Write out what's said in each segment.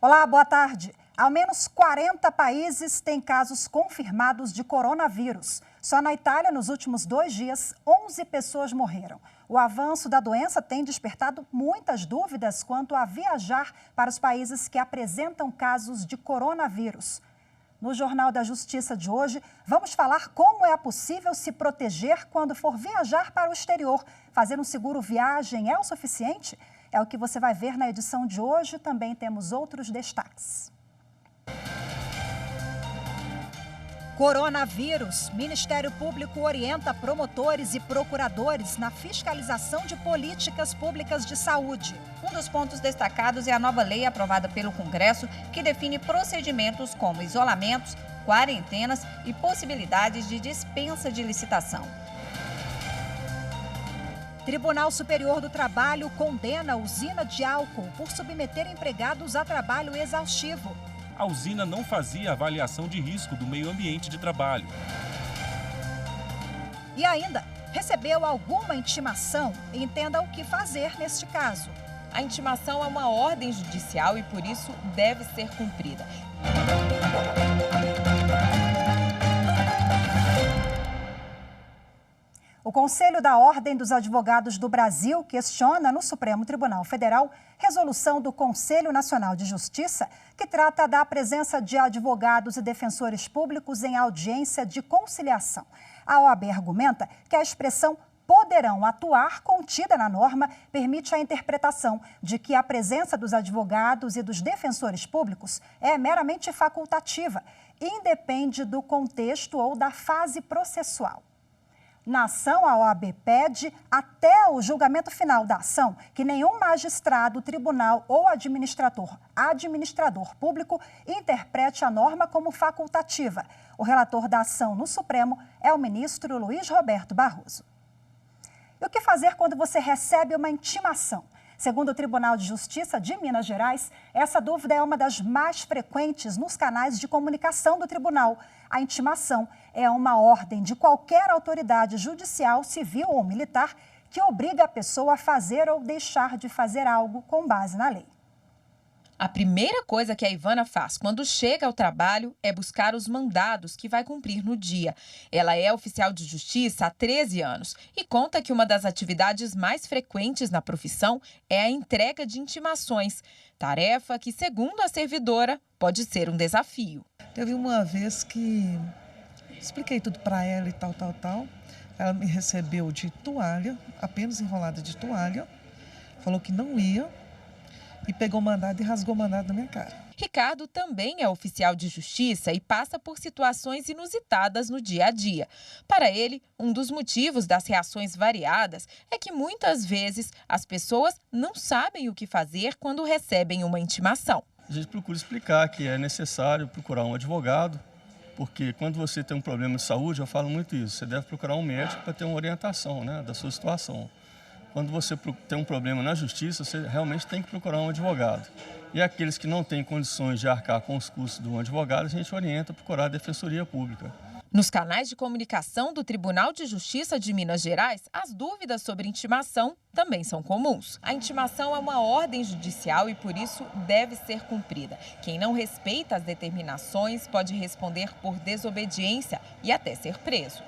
Olá, boa tarde. Ao menos 40 países têm casos confirmados de coronavírus. Só na Itália, nos últimos 2 dias, 11 pessoas morreram. O avanço da doença tem despertado muitas dúvidas quanto a viajar para os países que apresentam casos de coronavírus. No Jornal da Justiça de hoje, vamos falar como é possível se proteger quando for viajar para o exterior. Fazer um seguro viagem é o suficiente? É o que você vai ver na edição de hoje. Também temos outros destaques. Coronavírus. Ministério Público orienta promotores e procuradores na fiscalização de políticas públicas de saúde. Um dos pontos destacados é a nova lei aprovada pelo Congresso, que define procedimentos como isolamentos, quarentenas e possibilidades de dispensa de licitação. Tribunal Superior do Trabalho condena a usina de álcool por submeter empregados a trabalho exaustivo. A usina não fazia avaliação de risco do meio ambiente de trabalho. E ainda, recebeu alguma intimação? Entenda o que fazer neste caso. A intimação é uma ordem judicial e, por isso, deve ser cumprida. O Conselho da Ordem dos Advogados do Brasil questiona no Supremo Tribunal Federal resolução do Conselho Nacional de Justiça que trata da presença de advogados e defensores públicos em audiência de conciliação. A OAB argumenta que a expressão poderão atuar, contida na norma, permite a interpretação de que a presença dos advogados e dos defensores públicos é meramente facultativa, independe do contexto ou da fase processual. Na ação, a OAB pede, até o julgamento final da ação, que nenhum magistrado, tribunal ou administrador público interprete a norma como facultativa. O relator da ação no Supremo é o ministro Luiz Roberto Barroso. E o que fazer quando você recebe uma intimação? Segundo o Tribunal de Justiça de Minas Gerais, essa dúvida é uma das mais frequentes nos canais de comunicação do tribunal. A intimação é uma ordem de qualquer autoridade judicial, civil ou militar que obriga a pessoa a fazer ou deixar de fazer algo com base na lei. A primeira coisa que a Ivana faz quando chega ao trabalho é buscar os mandados que vai cumprir no dia. Ela é oficial de justiça há 13 anos e conta que uma das atividades mais frequentes na profissão é a entrega de intimações. Tarefa que, segundo a servidora, pode ser um desafio. Teve uma vez que expliquei tudo para ela e tal. Ela me recebeu de toalha, apenas enrolada de toalha, falou que não ia. E pegou o mandado e rasgou o mandado na minha cara. Ricardo também é oficial de justiça e passa por situações inusitadas no dia a dia. Para ele, um dos motivos das reações variadas é que muitas vezes as pessoas não sabem o que fazer quando recebem uma intimação. A gente procura explicar que é necessário procurar um advogado, porque quando você tem um problema de saúde, eu falo muito isso, você deve procurar um médico para ter uma orientação, da sua situação. Quando você tem um problema na justiça, você realmente tem que procurar um advogado. E aqueles que não têm condições de arcar com os custos de um advogado, a gente orienta a procurar a Defensoria Pública. Nos canais de comunicação do Tribunal de Justiça de Minas Gerais, as dúvidas sobre intimação também são comuns. A intimação é uma ordem judicial e, por isso, deve ser cumprida. Quem não respeita as determinações pode responder por desobediência e até ser preso.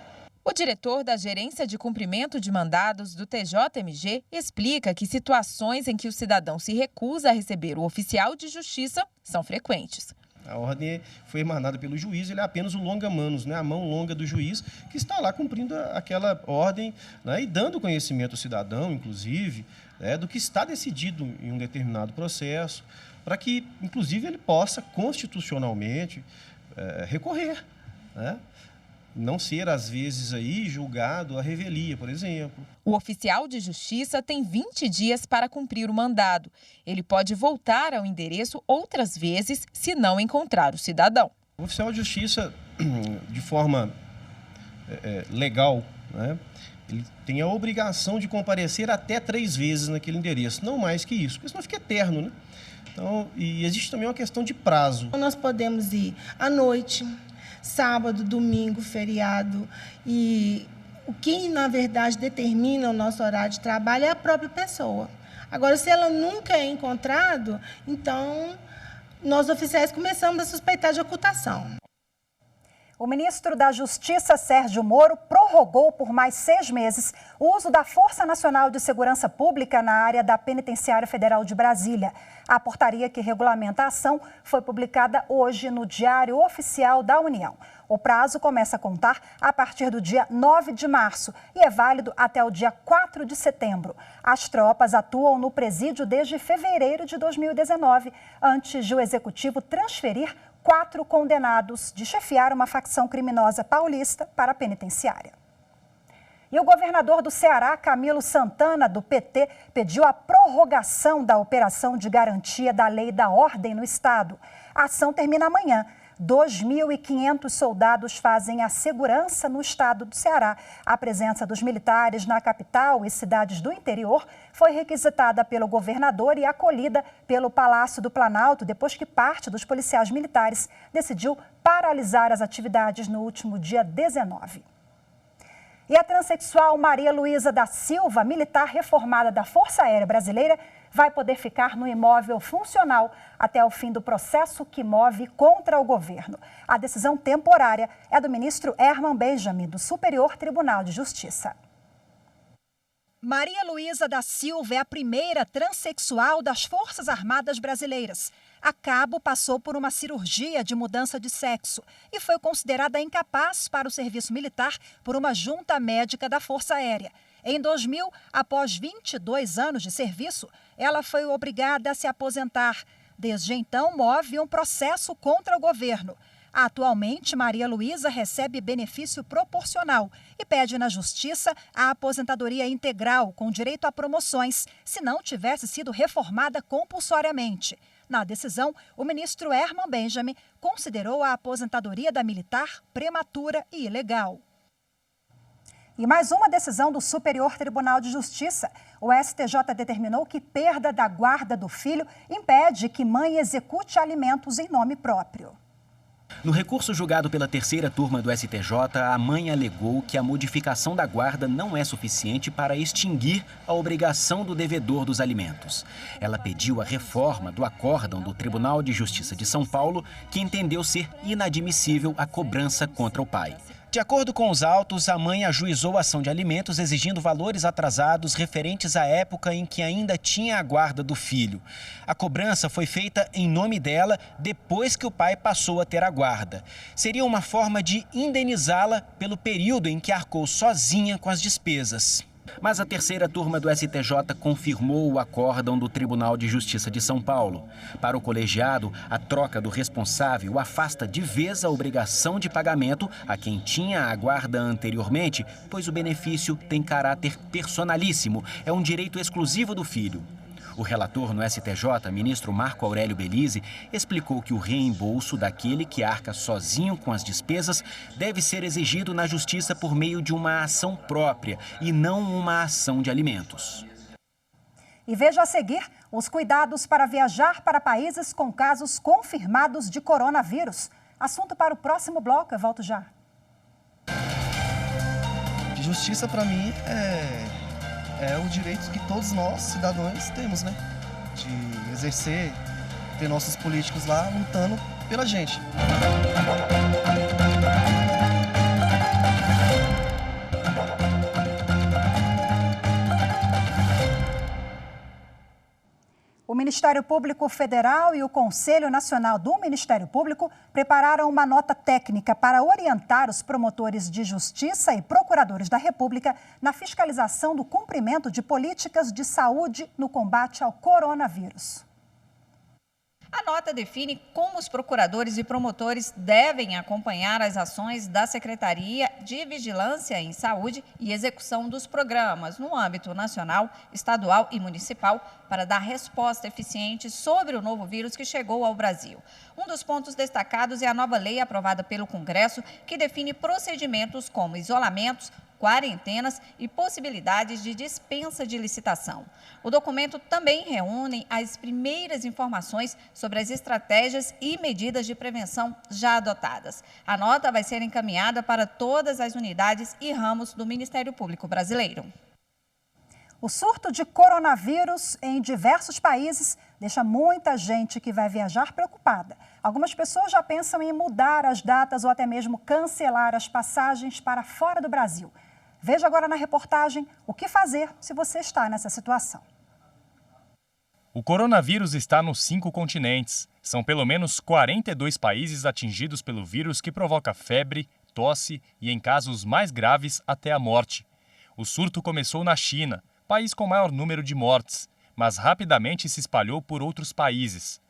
O diretor da Gerência de Cumprimento de Mandados do TJMG explica que situações em que o cidadão se recusa a receber o oficial de justiça são frequentes. A ordem foi emanada pelo juiz, ele é apenas o longa-manos, a mão longa do juiz, que está lá cumprindo aquela ordem, e dando conhecimento ao cidadão, inclusive, do que está decidido em um determinado processo, para que, inclusive, ele possa constitucionalmente recorrer, não ser, às vezes, julgado à revelia, por exemplo. O oficial de justiça tem 20 dias para cumprir o mandado. Ele pode voltar ao endereço outras vezes se não encontrar o cidadão. O oficial de justiça, de forma legal, ele tem a obrigação de comparecer até 3 vezes naquele endereço, não mais que isso, porque senão fica eterno, Então, e existe também uma questão de prazo. Nós podemos ir à noite, sábado, domingo, feriado, e o que, na verdade, determina o nosso horário de trabalho é a própria pessoa. Agora, se ela nunca é encontrada, então nós oficiais começamos a suspeitar de ocultação. O ministro da Justiça, Sérgio Moro, prorrogou por mais 6 meses o uso da Força Nacional de Segurança Pública na área da Penitenciária Federal de Brasília. A portaria que regulamenta a ação foi publicada hoje no Diário Oficial da União. O prazo começa a contar a partir do dia 9 de março e é válido até o dia 4 de setembro. As tropas atuam no presídio desde fevereiro de 2019, antes de o Executivo transferir 4 condenados de chefiar uma facção criminosa paulista para a penitenciária. E o governador do Ceará, Camilo Santana, do PT, pediu a prorrogação da operação de garantia da lei da ordem no estado. A ação termina amanhã. 2.500 soldados fazem a segurança no estado do Ceará. A presença dos militares na capital e cidades do interior foi requisitada pelo governador e acolhida pelo Palácio do Planalto, depois que parte dos policiais militares decidiu paralisar as atividades no último dia 19. E a transexual Maria Luísa da Silva, militar reformada da Força Aérea Brasileira, vai poder ficar no imóvel funcional até o fim do processo que move contra o governo. A decisão temporária é do ministro Herman Benjamin, do Superior Tribunal de Justiça. Maria Luísa da Silva é a primeira transexual das Forças Armadas Brasileiras. A cabo passou por uma cirurgia de mudança de sexo e foi considerada incapaz para o serviço militar por uma junta médica da Força Aérea. Em 2000, após 22 anos de serviço, ela foi obrigada a se aposentar. Desde então, move um processo contra o governo. Atualmente, Maria Luísa recebe benefício proporcional e pede na Justiça a aposentadoria integral com direito a promoções, se não tivesse sido reformada compulsoriamente. Na decisão, o ministro Herman Benjamin considerou a aposentadoria da militar prematura e ilegal. E mais uma decisão do Superior Tribunal de Justiça. O STJ determinou que perda da guarda do filho impede que mãe execute alimentos em nome próprio. No recurso julgado pela terceira turma do STJ, a mãe alegou que a modificação da guarda não é suficiente para extinguir a obrigação do devedor dos alimentos. Ela pediu a reforma do acórdão do Tribunal de Justiça de São Paulo, que entendeu ser inadmissível a cobrança contra o pai. De acordo com os autos, a mãe ajuizou a ação de alimentos exigindo valores atrasados referentes à época em que ainda tinha a guarda do filho. A cobrança foi feita em nome dela depois que o pai passou a ter a guarda. Seria uma forma de indenizá-la pelo período em que arcou sozinha com as despesas. Mas a terceira turma do STJ confirmou o acórdão do Tribunal de Justiça de São Paulo. Para o colegiado, a troca do responsável afasta de vez a obrigação de pagamento a quem tinha a guarda anteriormente, pois o benefício tem caráter personalíssimo, é um direito exclusivo do filho. O relator no STJ, ministro Marco Aurélio Belize, explicou que o reembolso daquele que arca sozinho com as despesas deve ser exigido na Justiça por meio de uma ação própria e não uma ação de alimentos. E veja a seguir os cuidados para viajar para países com casos confirmados de coronavírus. Assunto para o próximo bloco, eu volto já. Justiça, para mim, é o direito que todos nós, cidadãos, temos, né? De exercer, ter nossos políticos lá lutando pela gente. O Ministério Público Federal e o Conselho Nacional do Ministério Público prepararam uma nota técnica para orientar os promotores de justiça e procuradores da República na fiscalização do cumprimento de políticas de saúde no combate ao coronavírus. A nota define como os procuradores e promotores devem acompanhar as ações da Secretaria de Vigilância em Saúde e execução dos programas no âmbito nacional, estadual e municipal para dar resposta eficiente sobre o novo vírus que chegou ao Brasil. Um dos pontos destacados é a nova lei aprovada pelo Congresso, que define procedimentos como isolamentos, quarentenas e possibilidades de dispensa de licitação. O documento também reúne as primeiras informações sobre as estratégias e medidas de prevenção já adotadas. A nota vai ser encaminhada para todas as unidades e ramos do Ministério Público Brasileiro. O surto de coronavírus em diversos países deixa muita gente que vai viajar preocupada. Algumas pessoas já pensam em mudar as datas ou até mesmo cancelar as passagens para fora do Brasil. Veja agora na reportagem o que fazer se você está nessa situação. O coronavírus está nos 5 continentes. São pelo menos 42 países atingidos pelo vírus que provoca febre, tosse e, em casos mais graves, até a morte. O surto começou na China, país com maior número de mortes, mas rapidamente se espalhou por outros países.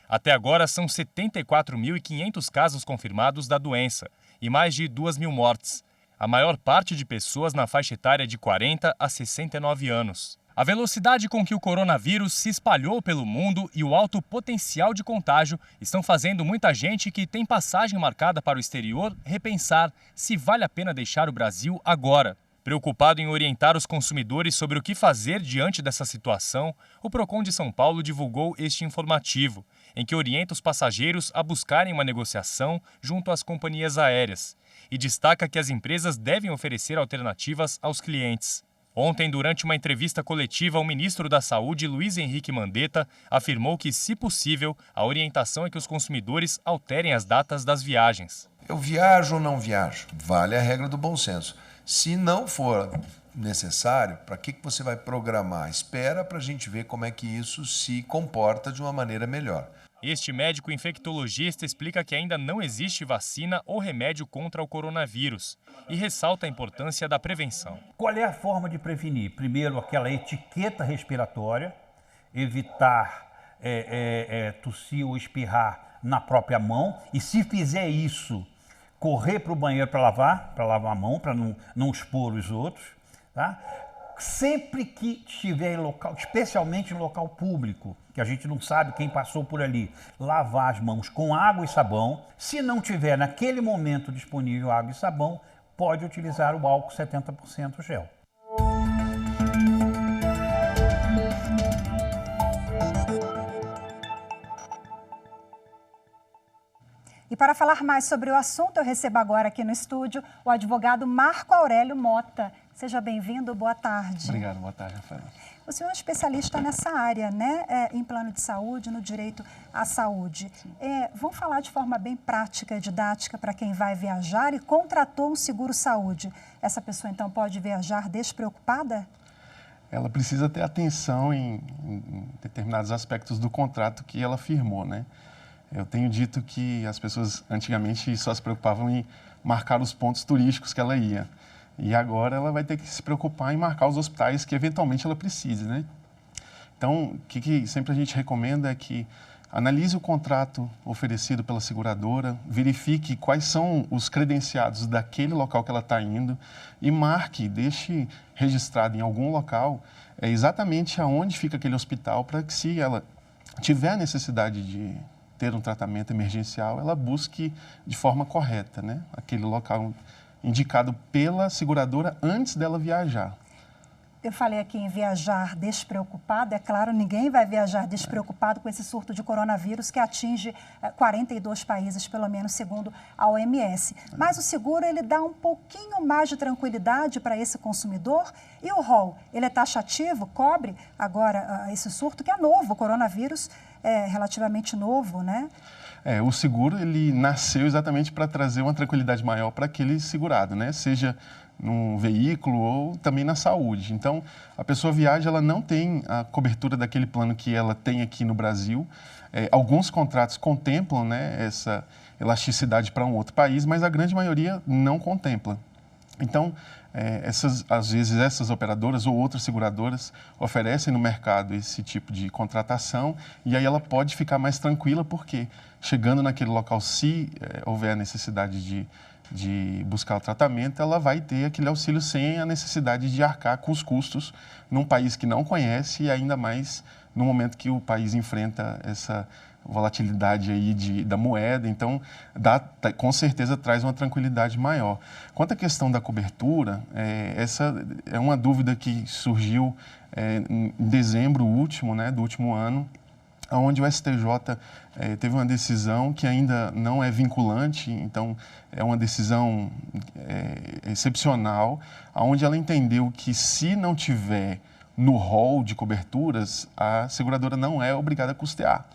Até agora são 74.500 casos confirmados da doença e mais de 2.000 mortes. A maior parte de pessoas na faixa etária de 40 a 69 anos. A velocidade com que o coronavírus se espalhou pelo mundo e o alto potencial de contágio estão fazendo muita gente que tem passagem marcada para o exterior repensar se vale a pena deixar o Brasil agora. Preocupado em orientar os consumidores sobre o que fazer diante dessa situação, o Procon de São Paulo divulgou este informativo, em que orienta os passageiros a buscarem uma negociação junto às companhias aéreas e destaca que as empresas devem oferecer alternativas aos clientes. Ontem, durante uma entrevista coletiva, o ministro da Saúde, Luiz Henrique Mandetta, afirmou que, se possível, a orientação é que os consumidores alterem as datas das viagens. Eu viajo ou não viajo? Vale a regra do bom senso. Se não for necessário, para que você vai programar? Espera para a gente ver como é que isso se comporta de uma maneira melhor. Este médico infectologista explica que ainda não existe vacina ou remédio contra o coronavírus e ressalta a importância da prevenção. Qual é a forma de prevenir? Primeiro, aquela etiqueta respiratória, evitar tossir ou espirrar na própria mão e, se fizer isso, correr para o banheiro para lavar a mão, para não expor os outros, tá? Sempre que estiver em local, especialmente em local público, que a gente não sabe quem passou por ali, lavar as mãos com água e sabão. Se não tiver naquele momento disponível água e sabão, pode utilizar o álcool 70% gel. E para falar mais sobre o assunto, eu recebo agora aqui no estúdio o advogado Marco Aurélio Mota. Seja bem-vindo, boa tarde. Obrigado, boa tarde, Rafael. O senhor é um especialista nessa área, né? Em plano de saúde, no direito à saúde. Vamos falar de forma bem prática e didática para quem vai viajar e contratou um seguro-saúde. Essa pessoa, então, pode viajar despreocupada? Ela precisa ter atenção em determinados aspectos do contrato que ela firmou, né? Eu tenho dito que as pessoas antigamente só se preocupavam em marcar os pontos turísticos que ela ia. E agora ela vai ter que se preocupar em marcar os hospitais que eventualmente ela precise, né? Então, o que sempre a gente recomenda é que analise o contrato oferecido pela seguradora, verifique quais são os credenciados daquele local que ela está indo e marque, deixe registrado em algum local exatamente aonde fica aquele hospital para que, se ela tiver a necessidade de ter um tratamento emergencial, ela busque de forma correta, né? Aquele local indicado pela seguradora antes dela viajar. Eu falei aqui em viajar despreocupado. É claro, ninguém vai viajar despreocupado com esse surto de coronavírus que atinge 42 países, pelo menos, segundo a OMS. Mas o seguro, ele dá um pouquinho mais de tranquilidade para esse consumidor. E o rol, ele é taxativo, cobre agora esse surto, que é novo. O coronavírus é relativamente novo, né? O seguro, ele nasceu exatamente para trazer uma tranquilidade maior para aquele segurado, né? Seja num veículo ou também na saúde. Então, a pessoa viaja, ela não tem a cobertura daquele plano que ela tem aqui no Brasil. Alguns contratos contemplam, né, essa elasticidade para um outro país, mas a grande maioria não contempla. Então, às vezes essas operadoras ou outras seguradoras oferecem no mercado esse tipo de contratação e aí ela pode ficar mais tranquila porque, chegando naquele local, se houver a necessidade de buscar o tratamento, ela vai ter aquele auxílio sem a necessidade de arcar com os custos num país que não conhece e ainda mais no momento que o país enfrenta essa volatilidade aí da moeda. Então, com certeza traz uma tranquilidade maior. Quanto à questão da cobertura, essa é uma dúvida que surgiu em dezembro último, né, do último ano, onde o STJ teve uma decisão que ainda não é vinculante, então é uma decisão excepcional, onde ela entendeu que, se não tiver no rol de coberturas, a seguradora não é obrigada a custear.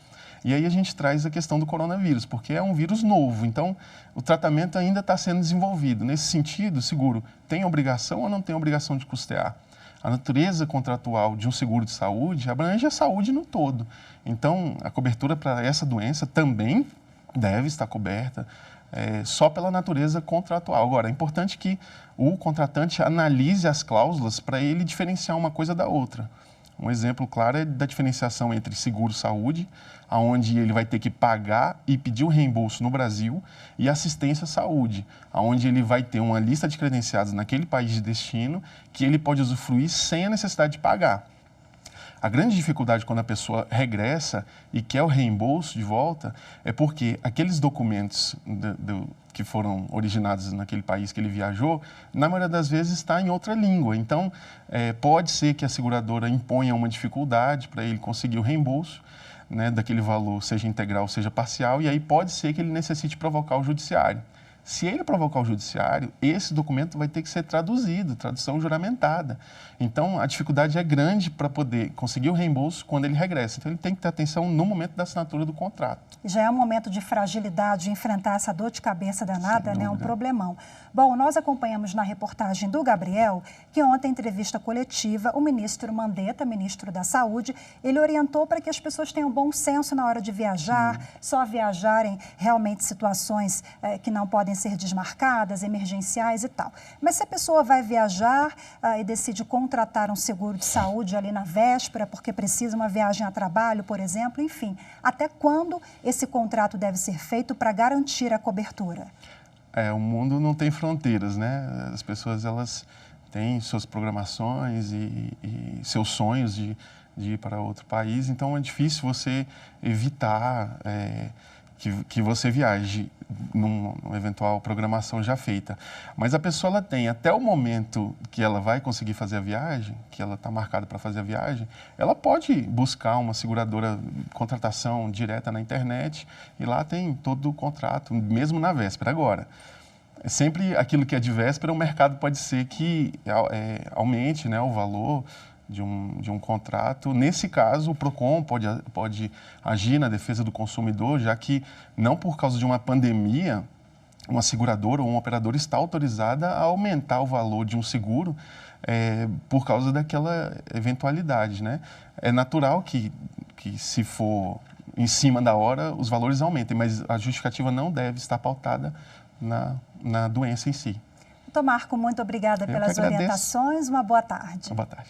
E aí a gente traz a questão do coronavírus, porque é um vírus novo, então o tratamento ainda está sendo desenvolvido. Nesse sentido, o seguro tem obrigação ou não tem obrigação de custear? A natureza contratual de um seguro de saúde abrange a saúde no todo. Então, a cobertura para essa doença também deve estar coberta só pela natureza contratual. Agora, é importante que o contratante analise as cláusulas para ele diferenciar uma coisa da outra. Um exemplo claro é da diferenciação entre seguro-saúde, onde ele vai ter que pagar e pedir o reembolso no Brasil, e assistência-saúde, onde ele vai ter uma lista de credenciados naquele país de destino que ele pode usufruir sem a necessidade de pagar. A grande dificuldade quando a pessoa regressa e quer o reembolso de volta é porque aqueles documentos que foram originados naquele país que ele viajou, na maioria das vezes está em outra língua. Então, pode ser que a seguradora imponha uma dificuldade para ele conseguir o reembolso, né, daquele valor, seja integral, seja parcial, e aí pode ser que ele necessite provocar o judiciário. Se ele provocar o judiciário, esse documento vai ter que ser traduzido, tradução juramentada. Então, a dificuldade é grande para poder conseguir o reembolso quando ele regressa. Então, ele tem que ter atenção no momento da assinatura do contrato. Já é um momento de fragilidade, enfrentar essa dor de cabeça danada, né? É um problemão. Bom, nós acompanhamos na reportagem do Gabriel que ontem, em entrevista coletiva, o ministro Mandetta, ministro da Saúde, ele orientou para que as pessoas tenham bom senso na hora de viajar, só viajarem realmente situações que não podem ser desmarcadas, emergenciais e tal. Mas se a pessoa vai viajar e decide contratar um seguro de saúde ali na véspera, porque precisa uma viagem a trabalho, por exemplo, enfim, até quando esse contrato deve ser feito para garantir a cobertura? O mundo não tem fronteiras, né? As pessoas, elas têm suas programações e seus sonhos de ir para outro país, então é difícil você evitar que você viaje numa eventual programação já feita. Mas a pessoa ela tem até o momento que ela vai conseguir fazer a viagem, que ela está marcada para fazer a viagem, ela pode buscar uma seguradora, contratação direta na internet, e lá tem todo o contrato, mesmo na véspera. Agora, sempre aquilo que é de véspera, o mercado pode ser que aumente, né, o valor de um contrato. Nesse caso, o PROCON pode agir na defesa do consumidor, já que, não por causa de uma pandemia, uma seguradora ou um operador está autorizada a aumentar o valor de um seguro por causa daquela eventualidade, né? É natural que se for em cima da hora, os valores aumentem, mas a justificativa não deve estar pautada na doença em si. Doutor Marco, muito obrigada pelas orientações. Uma boa tarde. Boa tarde.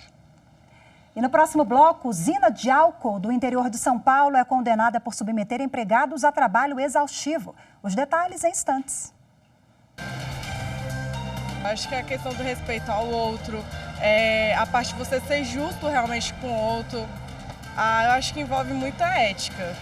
E no próximo bloco, usina de álcool do interior de São Paulo é condenada por submeter empregados a trabalho exaustivo. Os detalhes em instantes. Acho que é a questão do respeito ao outro, a parte de você ser justo realmente com o outro, eu acho que envolve muita ética.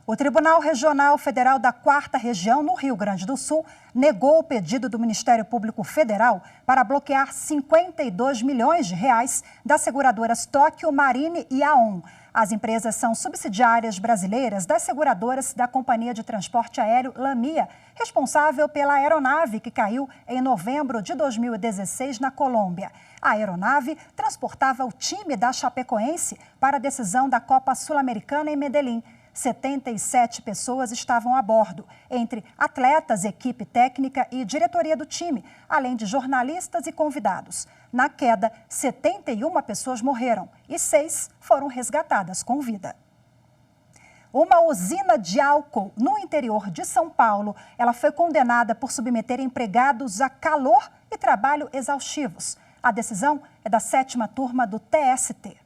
O Tribunal Regional Federal da 4ª Região, no Rio Grande do Sul, negou o pedido do Ministério Público Federal para bloquear 52 milhões de reais das seguradoras Tóquio, Marine e AON. As empresas são subsidiárias brasileiras das seguradoras da Companhia de Transporte Aéreo Lamia, responsável pela aeronave que caiu em novembro de 2016 na Colômbia. A aeronave transportava o time da Chapecoense para a decisão da Copa Sul-Americana em Medellín. 77 pessoas estavam a bordo, entre atletas, equipe técnica e diretoria do time, além de jornalistas e convidados. Na queda, 71 pessoas morreram e 6 foram resgatadas com vida. Uma usina de álcool no interior de São Paulo, ela foi condenada por submeter empregados a calor e trabalho exaustivos. A decisão é da 7ª turma do TST.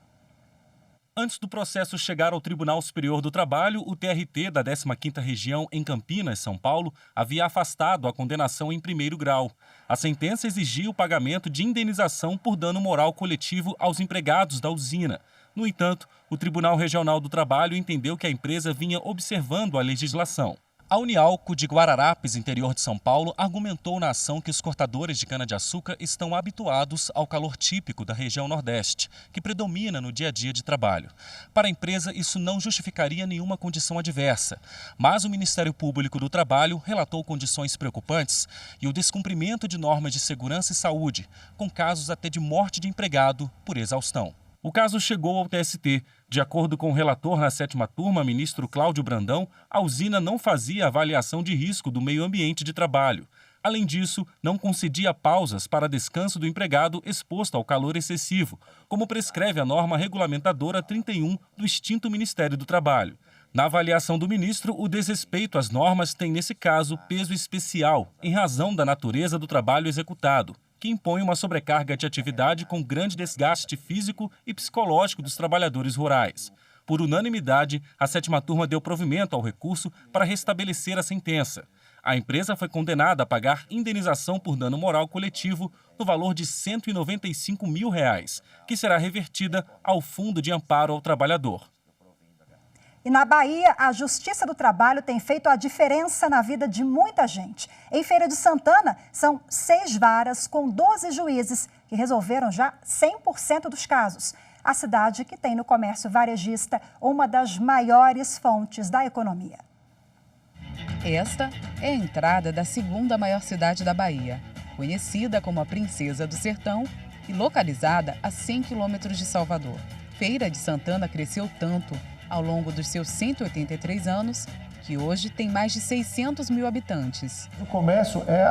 Antes do processo chegar ao Tribunal Superior do Trabalho, o TRT da 15ª Região em Campinas, São Paulo, havia afastado a condenação em primeiro grau. A sentença exigia o pagamento de indenização por dano moral coletivo aos empregados da usina. No entanto, o Tribunal Regional do Trabalho entendeu que a empresa vinha observando a legislação. A Unialco de Guararapes, interior de São Paulo, argumentou na ação que os cortadores de cana-de-açúcar estão habituados ao calor típico da região Nordeste, que predomina no dia a dia de trabalho. Para a empresa, isso não justificaria nenhuma condição adversa, mas o Ministério Público do Trabalho relatou condições preocupantes e o descumprimento de normas de segurança e saúde, com casos até de morte de empregado por exaustão. O caso chegou ao TST. De acordo com o relator na 7ª turma, ministro Cláudio Brandão, a usina não fazia avaliação de risco do meio ambiente de trabalho. Além disso, não concedia pausas para descanso do empregado exposto ao calor excessivo, como prescreve a norma regulamentadora 31 do extinto Ministério do Trabalho. Na avaliação do ministro, o desrespeito às normas tem, nesse caso, peso especial, em razão da natureza do trabalho executado, que impõe uma sobrecarga de atividade com grande desgaste físico e psicológico dos trabalhadores rurais. Por unanimidade, a 7ª turma deu provimento ao recurso para restabelecer a sentença. A empresa foi condenada a pagar indenização por dano moral coletivo no valor de R$ 195 mil, que será revertida ao Fundo de Amparo ao Trabalhador. E na Bahia, a Justiça do Trabalho tem feito a diferença na vida de muita gente. Em Feira de Santana, são 6 varas com 12 juízes que resolveram já 100% dos casos. A cidade que tem no comércio varejista uma das maiores fontes da economia. Esta é a entrada da 2ª maior cidade da Bahia, conhecida como a Princesa do Sertão e localizada a 100 quilômetros de Salvador. Feira de Santana cresceu tanto ao longo dos seus 183 anos, que hoje tem mais de 600 mil habitantes. O comércio é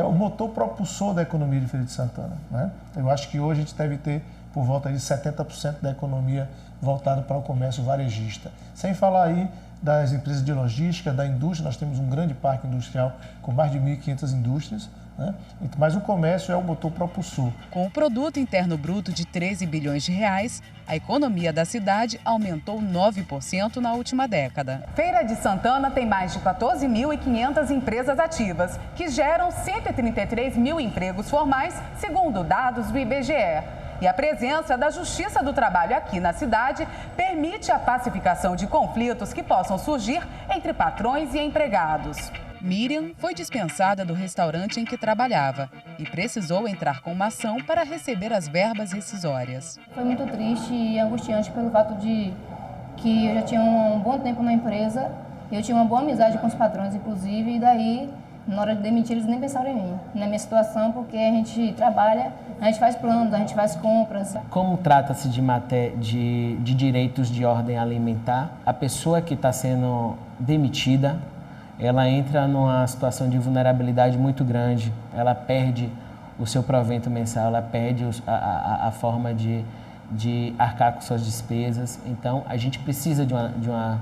o motor propulsor da economia de Feira de Santana, né? Eu acho que hoje a gente deve ter por volta de 70% da economia voltada para o comércio varejista. Sem falar aí das empresas de logística, da indústria, nós temos um grande parque industrial com mais de 1.500 indústrias, né? Mas o comércio é o motor propulsor. Com o produto interno bruto de 13 bilhões de reais, a economia da cidade aumentou 9% na última década. Feira de Santana tem mais de 14.500 empresas ativas, que geram 133 mil empregos formais, segundo dados do IBGE. E a presença da Justiça do Trabalho aqui na cidade permite a pacificação de conflitos que possam surgir entre patrões e empregados. Miriam foi dispensada do restaurante em que trabalhava e precisou entrar com uma ação para receber as verbas rescisórias. Foi muito triste e angustiante pelo fato de que eu já tinha um bom tempo na empresa, eu tinha uma boa amizade com os patrões, inclusive, e daí, na hora de demitir, eles nem pensaram em mim, na minha situação, porque a gente trabalha, a gente faz planos, a gente faz compras. Como trata-se de direitos de ordem alimentar, a pessoa que está sendo demitida, ela entra numa situação de vulnerabilidade muito grande. Ela perde o seu provento mensal, ela perde a forma de arcar com suas despesas. Então, a gente precisa de uma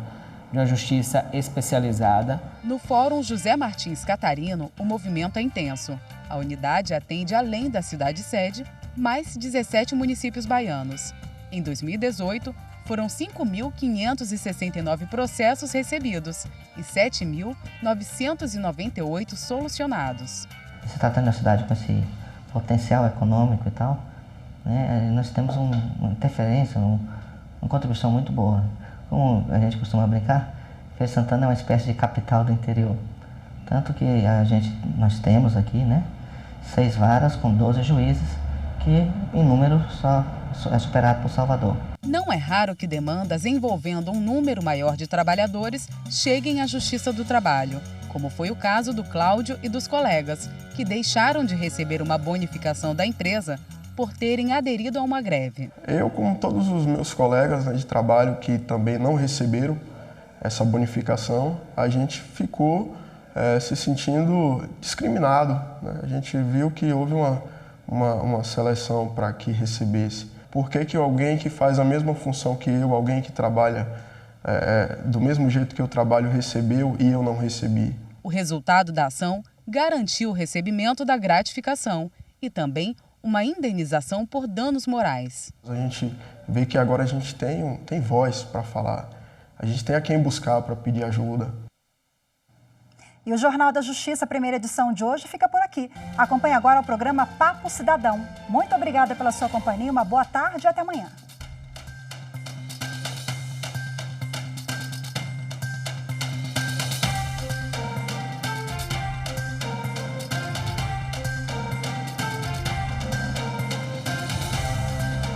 justiça especializada. No Fórum José Martins Catarino, o movimento é intenso. A unidade atende, além da cidade-sede, mais 17 municípios baianos. Em 2018, foram 5.569 processos recebidos e 7.998 solucionados. Se tratando da cidade com esse potencial econômico e tal, né, nós temos uma interferência, uma contribuição muito boa. Como a gente costuma brincar, Feira de Santana é uma espécie de capital do interior. Tanto que nós temos aqui, né, 6 varas com 12 juízes, que em número só é superado por Salvador. Não é raro que demandas envolvendo um número maior de trabalhadores cheguem à Justiça do Trabalho, como foi o caso do Cláudio e dos colegas, que deixaram de receber uma bonificação da empresa por terem aderido a uma greve. Eu, como todos os meus colegas de trabalho que também não receberam essa bonificação, a gente ficou se sentindo discriminado, né? A gente viu que houve uma seleção para que recebesse. Por que alguém que faz a mesma função que eu, alguém que trabalha do mesmo jeito que eu trabalho, recebeu e eu não recebi? O resultado da ação garantiu o recebimento da gratificação e também uma indenização por danos morais. A gente vê que agora a gente tem voz para falar, a gente tem a quem buscar para pedir ajuda. E o Jornal da Justiça, primeira edição de hoje, fica por aqui. Acompanhe agora o programa Papo Cidadão. Muito obrigada pela sua companhia, uma boa tarde e até amanhã.